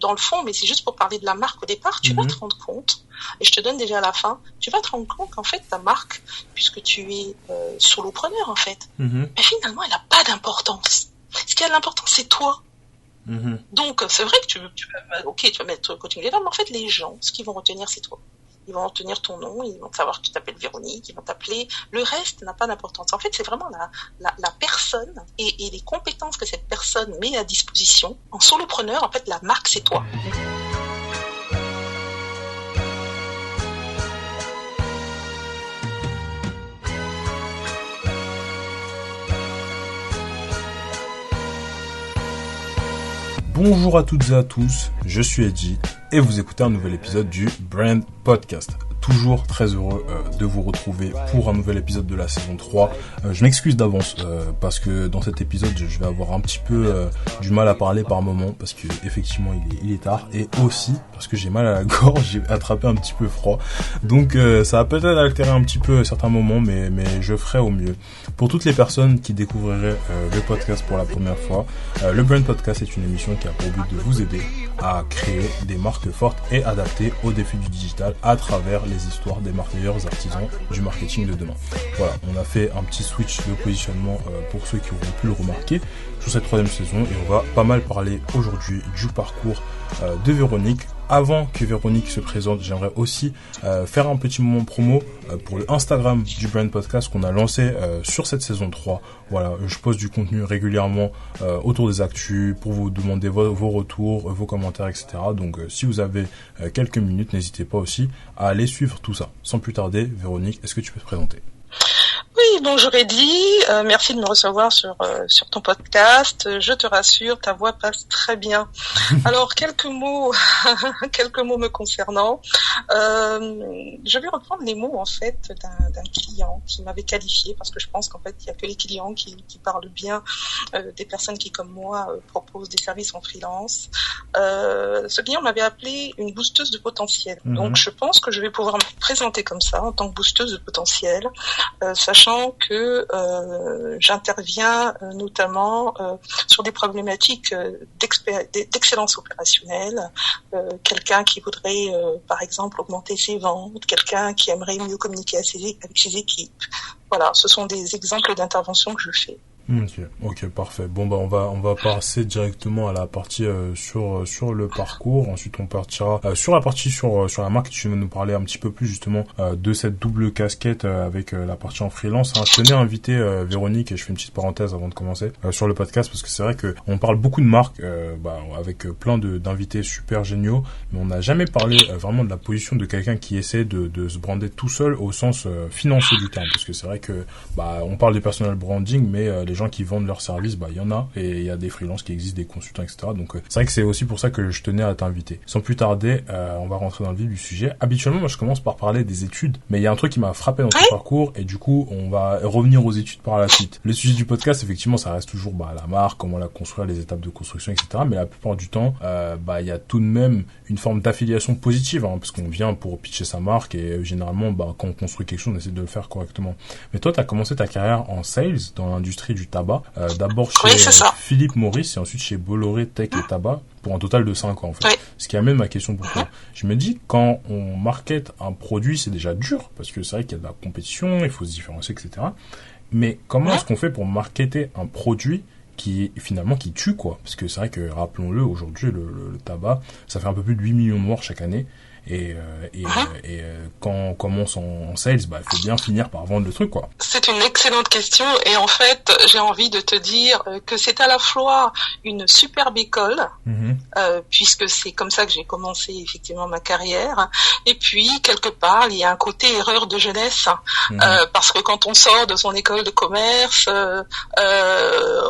dans le fond, mais c'est juste pour parler de la marque au départ, tu vas te rendre compte, et je te donne déjà à la fin, tu vas te rendre compte qu'en fait, ta marque, puisque tu es solopreneur en fait, mais finalement, elle n'a pas d'importance. Ce qui a de l'importance, c'est toi. Donc, c'est vrai que tu vas mettre coaching leader, mais en fait, les gens, ce qu'ils vont retenir, c'est toi. Ils vont retenir ton nom, ils vont savoir que tu t'appelles Véronique, ils vont t'appeler. Le reste n'a pas d'importance. En fait, c'est vraiment la personne et les compétences que cette personne met à disposition. En solopreneur, en fait, la marque, c'est toi. Bonjour à toutes et à tous, je suis Edgy et vous écoutez un nouvel épisode du Brand Podcast. Toujours très heureux de vous retrouver pour un nouvel épisode de la saison 3. Je m'excuse d'avance parce que dans cet épisode je vais avoir un petit peu du mal à parler par moment parce que effectivement il est tard et aussi parce que j'ai mal à la gorge, j'ai attrapé un petit peu froid. Donc ça va peut-être altérer un petit peu certains moments mais je ferai au mieux. Pour toutes les personnes qui découvriraient le podcast pour la première fois, le Brand Podcast est une émission qui a pour but de vous aider à créer des marques fortes et adaptées aux défis du digital à travers les histoires des meilleurs artisans du marketing de demain. Voilà, on a fait un petit switch de positionnement pour ceux qui auront pu le remarquer sur cette troisième saison et on va pas mal parler aujourd'hui du parcours de Véronique. Avant que Véronique se présente, j'aimerais aussi faire un petit moment promo pour le Instagram du Brand Podcast qu'on a lancé sur cette saison 3. Voilà, je poste du contenu régulièrement autour des actus pour vous demander vos retours, vos commentaires, etc. Donc si vous avez quelques minutes, n'hésitez pas aussi à aller suivre tout ça. Sans plus tarder, Véronique, est-ce que tu peux te présenter ? Oui, bonjour Eddy, merci de me recevoir sur ton podcast. Je te rassure, ta voix passe très bien. Alors quelques mots me concernant. Je vais reprendre les mots en fait d'un client qui m'avait qualifié parce que je pense qu'en fait il y a que les clients qui parlent bien des personnes qui comme moi proposent des services en freelance. Ce client m'avait appelé une boosteuse de potentiel. Donc je pense que je vais pouvoir me présenter comme ça en tant que boosteuse de potentiel, sachant que j'interviens notamment sur des problématiques d'excellence opérationnelle, quelqu'un qui voudrait par exemple augmenter ses ventes, quelqu'un qui aimerait mieux communiquer avec ses équipes. Voilà, ce sont des exemples d'intervention que je fais. Ok, parfait. Bon on va passer directement à la partie sur le parcours. Ensuite on partira sur la partie sur la marque. Tu vas nous parler un petit peu plus justement de cette double casquette avec la partie en freelance. Je tenais à inviter Véronique et je fais une petite parenthèse avant de commencer sur le podcast parce que c'est vrai que on parle beaucoup de marques avec plein d'invités super géniaux, mais on n'a jamais parlé vraiment de la position de quelqu'un qui essaie de se brander tout seul au sens financier du terme, parce que c'est vrai que on parle des personal branding, mais les gens qui vendent leurs services, il y en a, et il y a des freelances qui existent, des consultants, etc. Donc c'est vrai que c'est aussi pour ça que je tenais à t'inviter. Sans plus tarder, on va rentrer dans le vif du sujet. Habituellement, moi je commence par parler des études, mais il y a un truc qui m'a frappé dans ton parcours, et du coup on va revenir aux études par la suite. Le sujet du podcast, effectivement, ça reste toujours la marque, comment la construire, les étapes de construction, etc. Mais la plupart du temps, il y a tout de même une forme d'affiliation positive, parce qu'on vient pour pitcher sa marque, et généralement, quand on construit quelque chose, on essaie de le faire correctement. Mais toi, tu as commencé ta carrière en sales dans l'industrie du tabac, d'abord chez Philippe Maurice et ensuite chez Bolloré Tech et Tabac pour un total de 5 ans en fait. Oui. Ce qui amène ma question pour toi. Je me dis, quand on market un produit, c'est déjà dur parce que c'est vrai qu'il y a de la compétition, il faut se différencier, etc. Mais comment est-ce qu'on fait pour marketer un produit qui tue quoi? Parce que c'est vrai que, rappelons-le, aujourd'hui le tabac, ça fait un peu plus de 8 millions de morts chaque année. Et quand on commence en sales, il faut bien finir par vendre le truc, quoi. C'est une excellente question et en fait, j'ai envie de te dire que c'est à la fois une superbe école, puisque c'est comme ça que j'ai commencé effectivement ma carrière, et puis quelque part, il y a un côté erreur de jeunesse, parce que quand on sort de son école de commerce,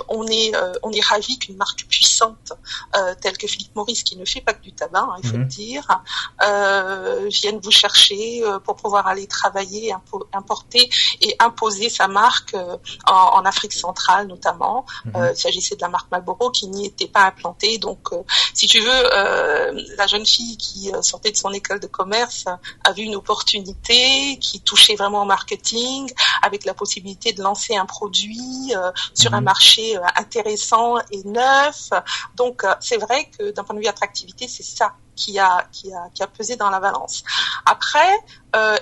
on est ravi qu'une marque puissante telle que Philippe Maurice, qui ne fait pas que du tabac, il faut le dire, vienne vous chercher pour pouvoir aller travailler, importer et imposer sa marque en Afrique centrale notamment. Il s'agissait de la marque Marlboro qui n'y était pas implantée. Donc, si tu veux, la jeune fille qui sortait de son école de commerce a vu une opportunité qui touchait vraiment au marketing, avec la possibilité de lancer un produit sur un marché intéressant et neuf. Donc, c'est vrai que d'un point de vue attractivité, c'est ça qui a pesé dans la balance. Après,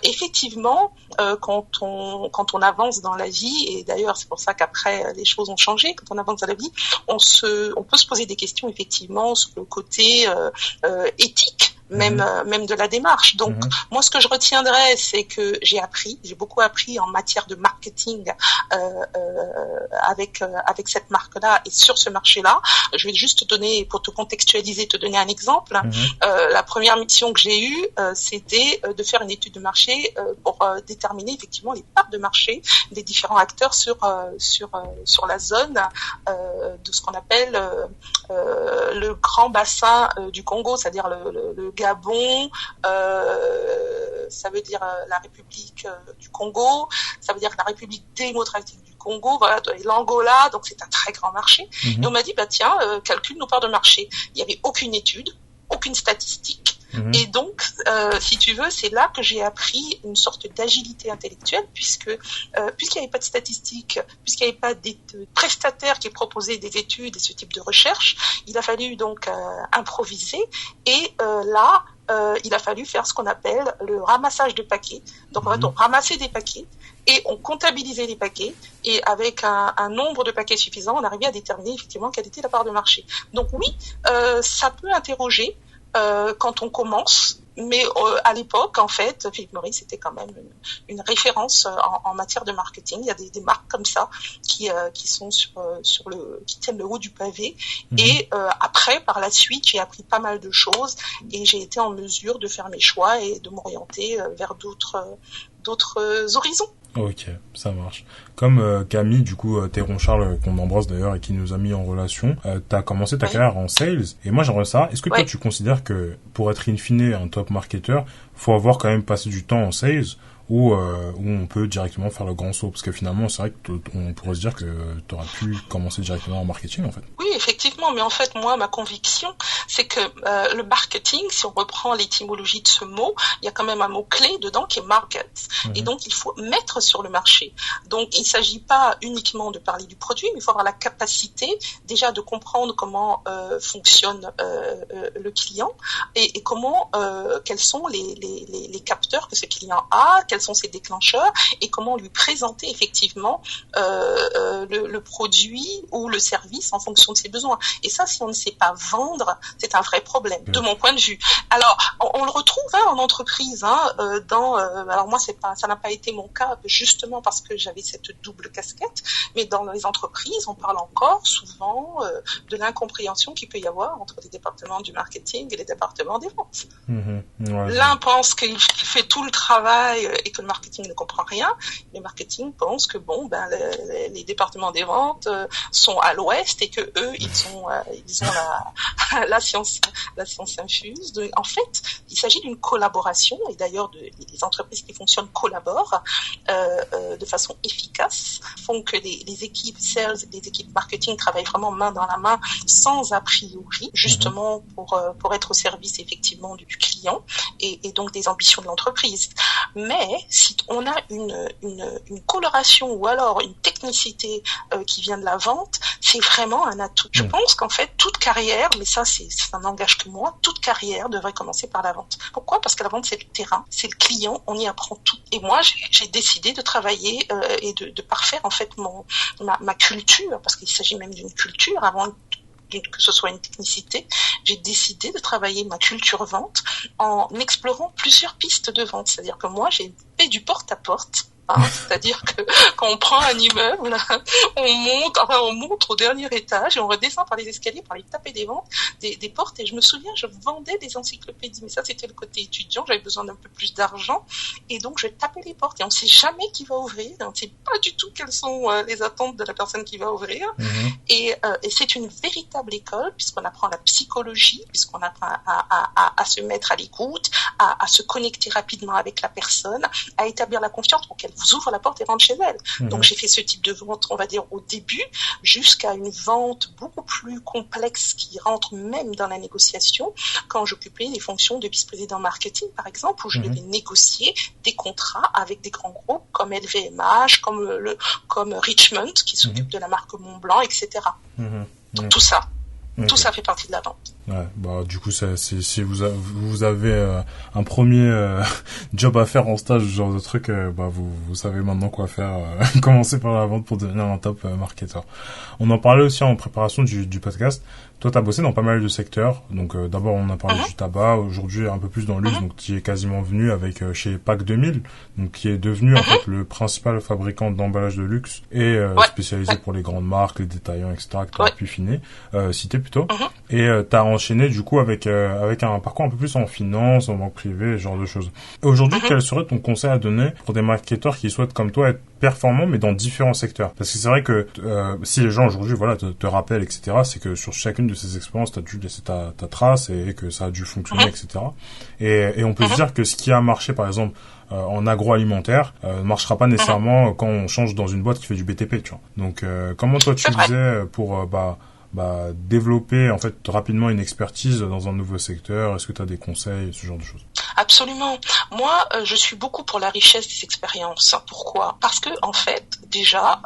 effectivement, quand on avance dans la vie, et d'ailleurs c'est pour ça qu'après les choses ont changé, quand on avance dans la vie, on peut se poser des questions effectivement sur le côté éthique. Même de la démarche. Donc, moi, ce que je retiendrai, c'est que j'ai beaucoup appris en matière de marketing avec cette marque-là et sur ce marché-là. Je vais juste pour te contextualiser, te donner un exemple. La première mission que j'ai eue, c'était de faire une étude de marché pour déterminer effectivement les parts de marché des différents acteurs sur la zone de ce qu'on appelle le grand bassin du Congo, c'est-à-dire le Gabon, ça veut dire la République du Congo, ça veut dire la République démocratique du Congo, voilà, et l'Angola, donc c'est un très grand marché. Et on m'a dit, tiens, calcule nos parts de marché. Il n'y avait aucune étude, aucune statistique. Et donc, si tu veux, c'est là que j'ai appris une sorte d'agilité intellectuelle, puisqu'il n'y avait pas de statistiques, puisqu'il n'y avait pas de prestataires qui proposaient des études et ce type de recherche, il a fallu donc improviser. Et là, il a fallu faire ce qu'on appelle le ramassage de paquets. Donc, en fait, on ramassait des paquets et on comptabilisait les paquets. Et avec un nombre de paquets suffisant, on arrivait à déterminer effectivement quelle était la part de marché. Donc oui, ça peut interroger quand on commence, mais à l'époque, en fait, Philip Morris c'était quand même une référence en matière de marketing. Il y a des marques comme ça qui sont qui tiennent le haut du pavé. Et après, par la suite, j'ai appris pas mal de choses et j'ai été en mesure de faire mes choix et de m'orienter vers d'autres horizons. Ok, ça marche. Comme Camille, du coup, Théron-Charles, qu'on embrasse d'ailleurs et qui nous a mis en relation, t'as commencé ta carrière en sales. Et moi, j'aimerais savoir, est-ce que toi, tu considères que pour être in fine un top marketeur, faut avoir quand même passé du temps en sales ou on peut directement faire le grand saut? Parce que finalement, c'est vrai qu'on pourrait se dire que t'aurais pu commencer directement en marketing, en fait. Oui, effectivement, mais en fait, moi, ma conviction, c'est que le marketing, si on reprend l'étymologie de ce mot, il y a quand même un mot-clé dedans qui est market. Et donc, il faut mettre sur le marché. Donc, il ne s'agit pas uniquement de parler du produit, mais il faut avoir la capacité déjà de comprendre comment fonctionne le client et comment, quels sont les capteurs que ce client a, quels sont ses déclencheurs et comment lui présenter effectivement le produit ou le service en fonction de ses besoins. Et ça, si on ne sait pas vendre, c'est un vrai problème, de mon point de vue. Alors, on le retrouve en entreprise. Alors moi, ça n'a pas été mon cas, justement parce que j'avais cette double casquette. Mais dans les entreprises, on parle encore souvent de l'incompréhension qu'il peut y avoir entre les départements du marketing et les départements des ventes. L'un pense qu'il fait tout le travail et que le marketing ne comprend rien. Le marketing pense que les départements des ventes sont à l'ouest et que eux ils ont la science infuse. En fait, il s'agit d'une collaboration et d'ailleurs les entreprises qui fonctionnent collaborent de façon efficace, font que les équipes sales, les équipes marketing travaillent vraiment main dans la main sans a priori, justement pour être au service effectivement du client et donc des ambitions de l'entreprise. Mais si on a une coloration ou alors une technicité qui vient de la vente, c'est vraiment un atout. Je pense qu'en fait, toute carrière, mais ça ça n'engage que moi, toute carrière devrait commencer par la vente. Pourquoi? Parce que la vente, c'est le terrain, c'est le client, on y apprend tout. Et moi, j'ai décidé de travailler et de parfaire en fait ma culture, parce qu'il s'agit même d'une culture avant que ce soit une technicité. J'ai décidé de travailler ma culture vente en explorant plusieurs pistes de vente. C'est-à-dire que moi, j'ai fait du porte-à-porte Hein, c'est-à-dire que quand on prend un immeuble, on monte au dernier étage et on redescend par les escaliers pour aller taper des portes. Et je me souviens, je vendais des encyclopédies, mais ça c'était le côté étudiant, j'avais besoin d'un peu plus d'argent et donc je tapais les portes et on ne sait jamais qui va ouvrir, on ne sait pas du tout quelles sont les attentes de la personne qui va ouvrir. Et c'est une véritable école puisqu'on apprend la psychologie, puisqu'on apprend à se mettre à l'écoute, à se connecter rapidement avec la personne, à établir la confiance pour qu'elle vous ouvre la porte et rentre chez elle. Donc j'ai fait ce type de vente, on va dire au début, jusqu'à une vente beaucoup plus complexe qui rentre même dans la négociation, quand j'occupais les fonctions de vice-président marketing, par exemple, où je devais négocier des contrats avec des grands groupes comme LVMH, comme Richemont, qui s'occupe de la marque Montblanc, etc. Donc tout ça. Okay. Tout ça fait partie de la vente. Ouais, bah du coup, si vous avez un premier job à faire en stage, ce genre de truc, bah vous savez maintenant quoi faire. Commencer par la vente pour devenir un top marketeur. On en parlait aussi en préparation du podcast. Toi, t'as bossé dans pas mal de secteurs. Donc d'abord, on a parlé du tabac. Aujourd'hui, un peu plus dans le luxe. Donc tu es quasiment venu avec chez Pack 2000, donc qui est devenu en fait le principal fabricant d'emballage de luxe et spécialisé pour les grandes marques, les détaillants, etc. que tu as pu citer plutôt. Et t'as enchaîné du coup avec un parcours un peu plus en finance, en banque privée, ce genre de choses. Aujourd'hui, quel serait ton conseil à donner pour des marketeurs qui souhaitent comme toi être performants mais dans différents secteurs? Parce que c'est vrai que si les gens aujourd'hui te rappellent, etc., c'est que sur chacune de ces expériences, t'as dû laisser ta trace et que ça a dû fonctionner, etc. Et on peut se dire que ce qui a marché, par exemple, en agroalimentaire, ne marchera pas nécessairement quand on change dans une boîte qui fait du BTP, tu vois. Donc, comment toi tu faisais pour développer en fait rapidement une expertise dans un nouveau secteur? Est-ce que tu as des conseils, ce genre de choses? Absolument. Moi, je suis beaucoup pour la richesse des expériences. Pourquoi? Parce que en fait, déjà,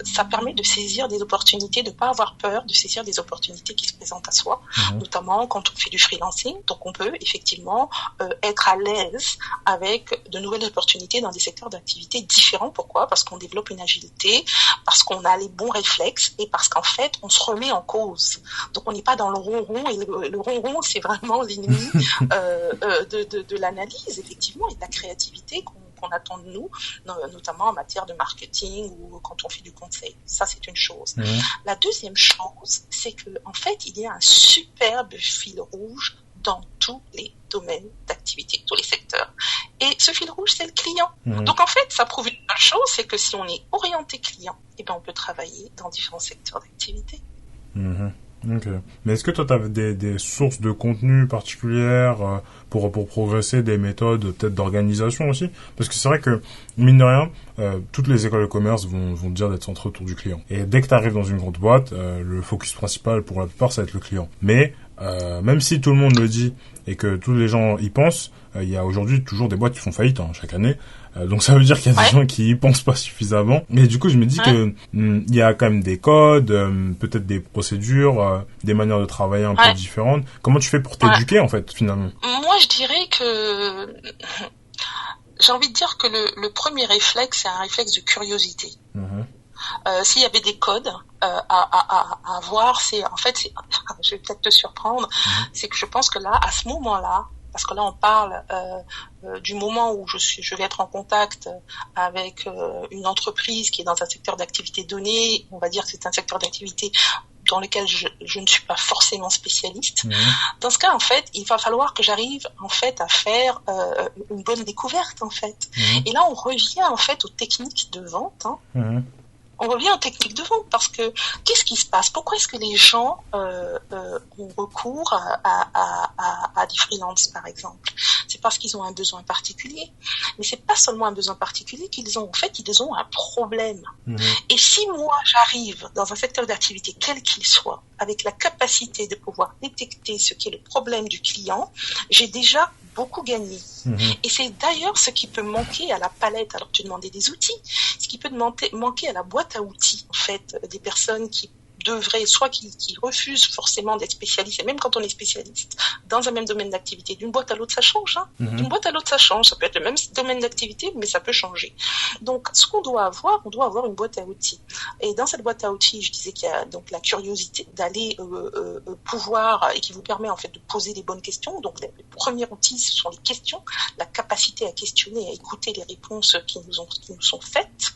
ça permet de saisir des opportunités, de pas avoir peur de saisir des opportunités qui se présentent à soi, notamment quand on fait du freelancing. Donc, on peut effectivement être à l'aise avec de nouvelles opportunités dans des secteurs d'activité différents. Pourquoi? Parce qu'on développe une agilité, parce qu'on a les bons réflexes et parce qu'en fait, on se remet en cause. Donc, on n'est pas dans le ronron et le ronron, c'est vraiment l'ennemi de l'analyse, effectivement, et de la créativité qu'on attend de nous, notamment en matière de marketing ou quand on fait du conseil. Ça, c'est une chose. La deuxième chose, c'est que en fait, il y a un superbe fil rouge dans tous les domaines d'activité, tous les secteurs. Et ce fil rouge, c'est le client. Donc, en fait, ça prouve une seule chose, c'est que si on est orienté client, on peut travailler dans différents secteurs d'activité. Ok. Mais est-ce que toi, tu as des sources de contenu particulières pour progresser, des méthodes peut-être d'organisation aussi? Parce que c'est vrai que, mine de rien, toutes les écoles de commerce vont te dire d'être centrées autour du client. Et dès que tu arrives dans une grande boîte, le focus principal pour la plupart, ça va être le client. Mais même si tout le monde le dit et que tous les gens y pensent, il y a aujourd'hui toujours des boîtes qui font faillite chaque année. Donc ça veut dire qu'il y a des gens qui y pensent pas suffisamment. Mais du coup, je me dis que il y a quand même des codes, peut-être des procédures, des manières de travailler un peu différentes. Comment tu fais pour t'éduquer en fait finalement? Moi, je dirais que j'ai envie de dire que le premier réflexe, c'est un réflexe de curiosité. S'il y avait des codes à voir, je vais peut-être te surprendre, c'est que je pense que là, à ce moment-là, parce que là on parle du moment où je vais être en contact avec une entreprise qui est dans un secteur d'activité donné, on va dire que c'est un secteur d'activité dans lequel je ne suis pas forcément spécialiste. Dans ce cas, en fait, il va falloir que j'arrive en fait à faire une bonne découverte en fait. Et là, on revient en fait aux techniques de vente. On revient aux techniques de vente parce que qu'est-ce qui se passe? Pourquoi est-ce que les gens ont recours à des freelances, par exemple? C'est parce qu'ils ont un besoin particulier. Mais c'est pas seulement un besoin particulier qu'ils ont. En fait, ils ont un problème. Et si moi, j'arrive dans un secteur d'activité, quel qu'il soit, avec la capacité de pouvoir détecter ce qui est le problème du client, j'ai déjà beaucoup gagné. Et c'est d'ailleurs ce qui peut manquer à la palette. Alors tu demandais des outils. Ce qui peut manquer à la boîte à outils, en fait, des personnes qui devrait, soit qui refuse forcément d'être spécialiste, et même quand on est spécialiste dans un même domaine d'activité, d'une boîte à l'autre ça change, hein. D'une boîte à l'autre ça change, ça peut être le même domaine d'activité, mais ça peut changer. Donc ce qu'on doit avoir, on doit avoir une boîte à outils. Et dans cette boîte à outils, je disais qu'il y a donc la curiosité d'aller pouvoir, et qui vous permet en fait de poser les bonnes questions. Donc le premier outil, ce sont les questions, la capacité à questionner, à écouter les réponses qui nous sont faites.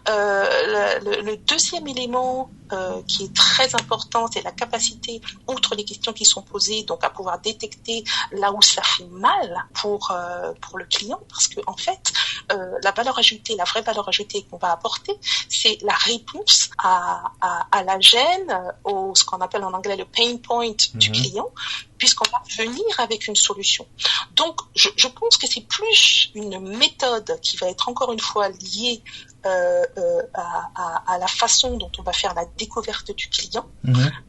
Le deuxième élément qui est très important, c'est la capacité, outre les questions qui sont posées, donc à pouvoir détecter là où ça fait mal pour le client, parce que en fait, la valeur ajoutée, la vraie valeur ajoutée qu'on va apporter, c'est la réponse à la gêne, au ce qu'on appelle en anglais le pain point du client, puisqu'on va venir avec une solution. Donc, je pense que c'est plus une méthode qui va être encore une fois liée à la façon dont on va faire la découverte du client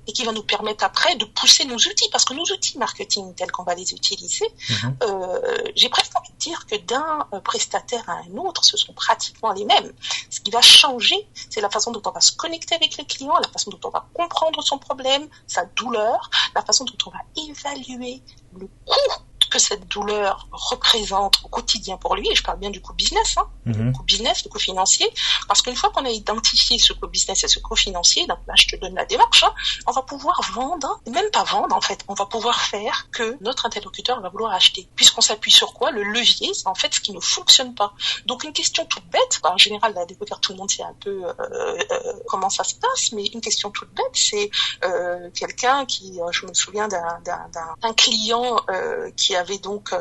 et qui va nous permettre après de pousser nos outils, parce que nos outils marketing tels qu'on va les utiliser, j'ai presque envie de dire que d'un prestataire à un autre, ce sont pratiquement les mêmes. Ce qui va changer, c'est la façon dont on va se connecter avec le client, la façon dont on va comprendre son problème, sa douleur, la façon dont on va évaluer le coût que cette douleur représente au quotidien pour lui, et je parle bien du coût business, le coût business, le coût financier, parce qu'une fois qu'on a identifié ce coût business et ce coût financier, donc là je te donne la démarche, on va pouvoir vendre, même pas vendre en fait, on va pouvoir faire que notre interlocuteur va vouloir acheter, puisqu'on s'appuie sur quoi? Le levier, c'est en fait ce qui ne fonctionne pas. Donc une question toute bête, en général la découverte, tout le monde sait un peu comment ça se passe, mais une question toute bête, c'est quelqu'un qui, je me souviens d'un client qui avait donc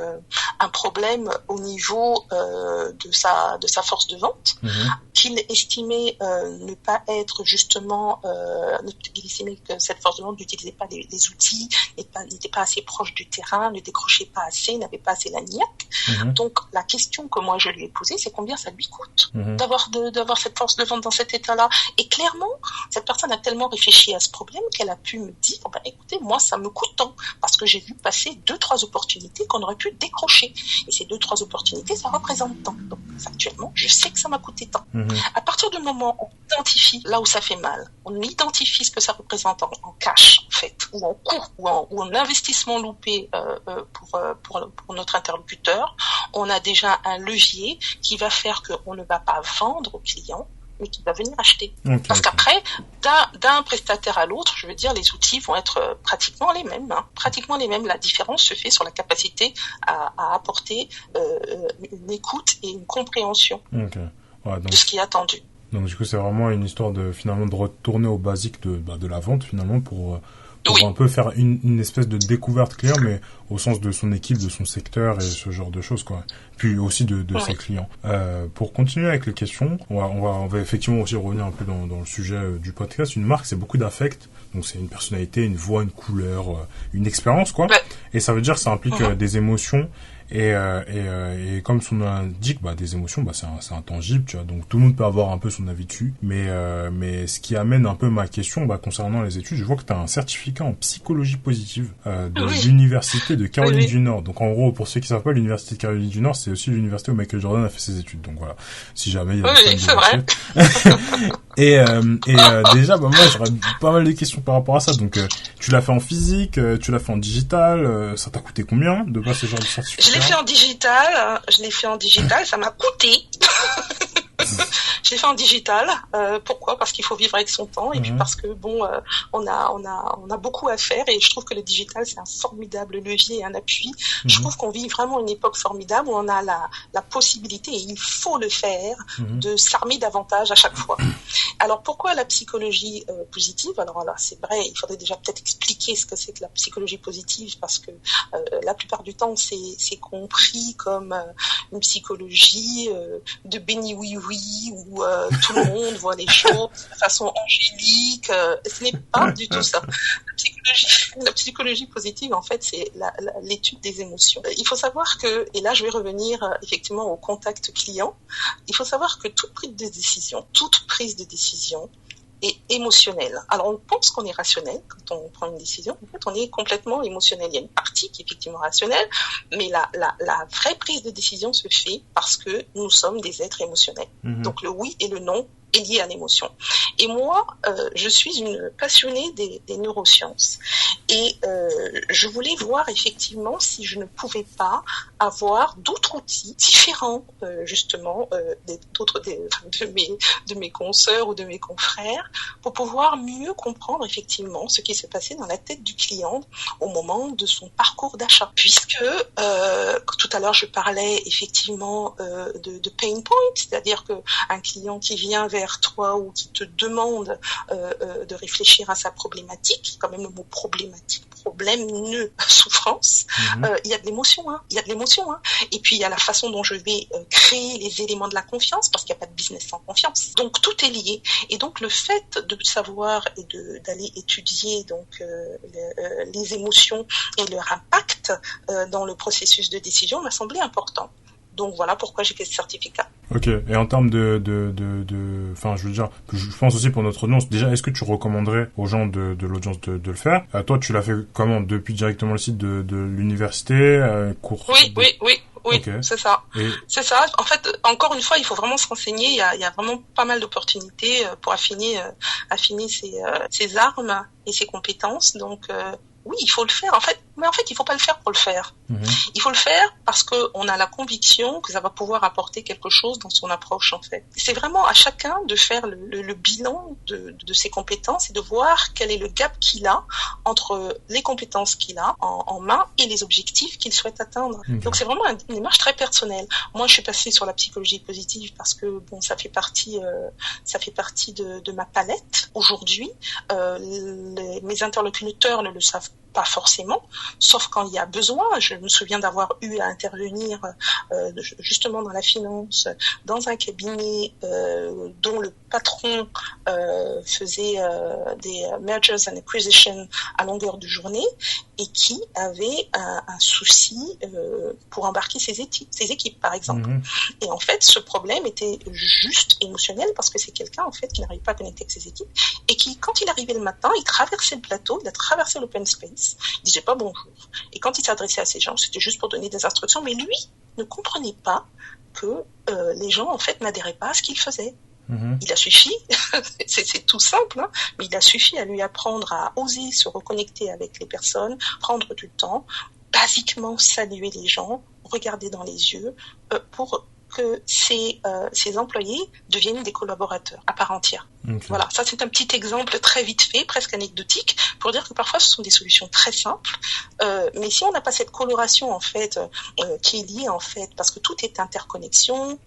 un problème au niveau de sa force de vente, qu'il estimait ne pas être justement, il estimait que cette force de vente n'utilisait pas les outils, n'était pas assez proche du terrain, ne décrochait pas assez, n'avait pas assez la niaque. Donc la question que moi je lui ai posée, c'est combien ça lui coûte d'avoir cette force de vente dans cet état-là. Et clairement, cette personne a tellement réfléchi à ce problème qu'elle a pu me dire, écoutez, moi ça me coûte tant, parce que j'ai vu passer 2-3 opportunités qu'on aurait pu décrocher. Et ces 2-3 opportunités, ça représente tant. Donc, factuellement, je sais que ça m'a coûté tant. À partir du moment où on identifie là où ça fait mal, on identifie ce que ça représente en cash, en fait, ou en coût, ou en investissement loupé pour notre interlocuteur, on a déjà un levier qui va faire qu'on ne va pas vendre au client, mais qui va venir acheter. Parce qu'après, d'un prestataire à l'autre, je veux dire, les outils vont être pratiquement les mêmes. Pratiquement les mêmes. La différence se fait sur la capacité à apporter une écoute et une compréhension de ce qui est attendu. Donc du coup, c'est vraiment une histoire de retourner aux basiques de la vente finalement pour un peu faire une espèce de découverte client, mais au sens de son équipe, de son secteur et ce genre de choses, quoi. Puis aussi de ses clients. Pour continuer avec les questions, on va effectivement aussi revenir un peu dans le sujet du podcast. Une marque, c'est beaucoup d'affect. Donc c'est une personnalité, une voix, une couleur, une expérience, quoi. Et ça veut dire que ça implique des émotions. Et comme son nom l'indique, des émotions, c'est intangible, tu vois. Donc tout le monde peut avoir un peu son avis dessus. Mais ce qui amène un peu ma question, concernant les études, je vois que tu as un certificat en psychologie positive de l'université de Caroline du Nord. Donc en gros, pour ceux qui savent pas, l'université de Caroline du Nord, c'est aussi l'université où Michael Jordan a fait ses études. Donc voilà, si jamais il y a des c'est vrai. Et déjà, moi j'aurais pas mal de questions par rapport à ça. Donc tu l'as fait en physique, tu l'as fait en digital, ça t'a coûté combien de passer ce genre de certificat? Je l'ai fait en digital, ça m'a coûté. Je l'ai fait en digital. Pourquoi? Parce qu'il faut vivre avec son temps et puis parce que on a beaucoup à faire et je trouve que le digital c'est un formidable levier et un appui. Je trouve qu'on vit vraiment une époque formidable où on a la possibilité et il faut le faire de s'armer davantage à chaque fois. Alors pourquoi la psychologie positive? Alors là c'est vrai, il faudrait déjà peut-être expliquer ce que c'est que la psychologie positive parce que la plupart du temps c'est compris comme une psychologie de béni oui où tout le monde voit les choses de façon angélique. Ce n'est pas du tout ça. La psychologie positive, en fait, c'est l'étude des émotions. Il faut savoir que, et là je vais revenir effectivement au contact client, il faut savoir que toute prise de décision est émotionnelle. Alors on pense qu'on est rationnel quand on prend une décision, en fait on est complètement émotionnel. Il y a une partie qui est effectivement rationnelle, mais la vraie prise de décision se fait parce que nous sommes des êtres émotionnels. Donc le oui et le non est lié à l'émotion. Et moi, je suis une passionnée des neurosciences. Et je voulais voir effectivement si je ne pouvais pas avoir d'autres outils différents, justement, de mes consoeurs ou de mes confrères, pour pouvoir mieux comprendre effectivement ce qui se passait dans la tête du client au moment de son parcours d'achat. Puisque tout à l'heure je parlais effectivement de pain point, c'est-à-dire que un client qui vient vers toi ou qui te demande de réfléchir à sa problématique, quand même le mot problématique, problème, nœud, souffrance, il y a de l'émotion, hein. Il y a de l'émotion, hein. Et puis il y a la façon dont je vais créer les éléments de la confiance, parce qu'il n'y a pas de business sans confiance. Donc tout est lié. Et donc le fait de savoir et d'aller étudier donc les émotions et leur impact dans le processus de décision m'a semblé important. Donc voilà pourquoi j'ai fait ce certificat. Ok. Et en termes enfin, je veux dire, je pense aussi pour notre audience. Déjà, est-ce que tu recommanderais aux gens de l'audience de le faire? Toi, tu l'as fait comment? Depuis directement le site de l'université, cours? Oui, okay. C'est ça. Et... C'est ça. En fait, encore une fois, il faut vraiment se renseigner. Il y a vraiment pas mal d'opportunités pour affiner ses armes et ses compétences. Donc, oui, il faut le faire. Mais en fait, il faut pas le faire pour le faire. Il faut le faire parce que on a la conviction que ça va pouvoir apporter quelque chose dans son approche, en fait. C'est vraiment à chacun de faire le bilan de ses compétences et de voir quel est le gap qu'il a entre les compétences qu'il a en main et les objectifs qu'il souhaite atteindre. Donc, c'est vraiment une démarche très personnelle. Moi, je suis passée sur la psychologie positive parce que, bon, ça fait partie de ma palette. Aujourd'hui, mes interlocuteurs ne le savent pas forcément, sauf quand il y a besoin. Je me souviens d'avoir eu à intervenir justement dans la finance, dans un cabinet dont le patron faisait des mergers and acquisitions à longueur de journée et qui avait un souci pour embarquer ses équipes, par exemple. Et en fait, ce problème était juste émotionnel parce que c'est quelqu'un en fait qui n'arrive pas à connecter avec ses équipes et qui, quand il arrivait le matin, il traversait le plateau, il a traversé l'open space, il disait pas bonjour. Et quand il s'adressait à ces gens, c'était juste pour donner des instructions, mais lui ne comprenait pas que les gens en fait n'adhéraient pas à ce qu'il faisait. Il a suffi, c'est tout simple, hein, mais il a suffi à lui apprendre à oser se reconnecter avec les personnes, prendre du temps, basiquement saluer les gens, regarder dans les yeux, pour que ces employés deviennent des collaborateurs à part entière. Voilà, ça c'est un petit exemple très vite fait, presque anecdotique, pour dire que parfois ce sont des solutions très simples, mais si on n'a pas cette coloration en fait qui est liée en fait, parce que tout est interconnexion,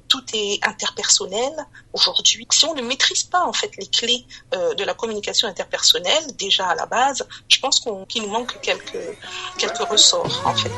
tout est interpersonnel aujourd'hui. Si on ne maîtrise pas en fait les clés de la communication interpersonnelle, déjà à la base, je pense qu'il nous manque quelques ressorts en fait.